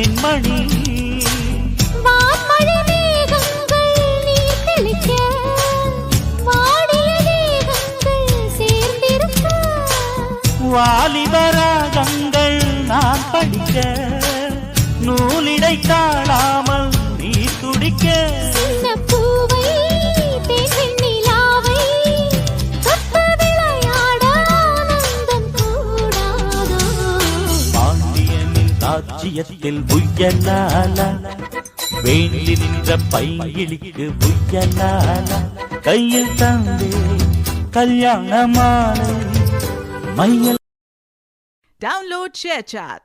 பொன்னின்மணி வான்மழை மேகங்கள் நீர் தெளிக்க வாடிய தேகங்கள் சேர்ந்திருக்க வாலிபராகங்கள் நான் படிக்க நூலிடை தாழாமல் நீ துடிக்க சின்ன பூவை தேன் நிலாவை தொட்டு விளையாட ஆனந்தம் கூடாதோ பாண்டியனின் ராஜ்யத்தில் உய்யலால வேண்டி நின்ற பைங்கிளிக்கு உய்யலால கையில் தந்தே கல்யாண மாலை மையல் Download ShareChat.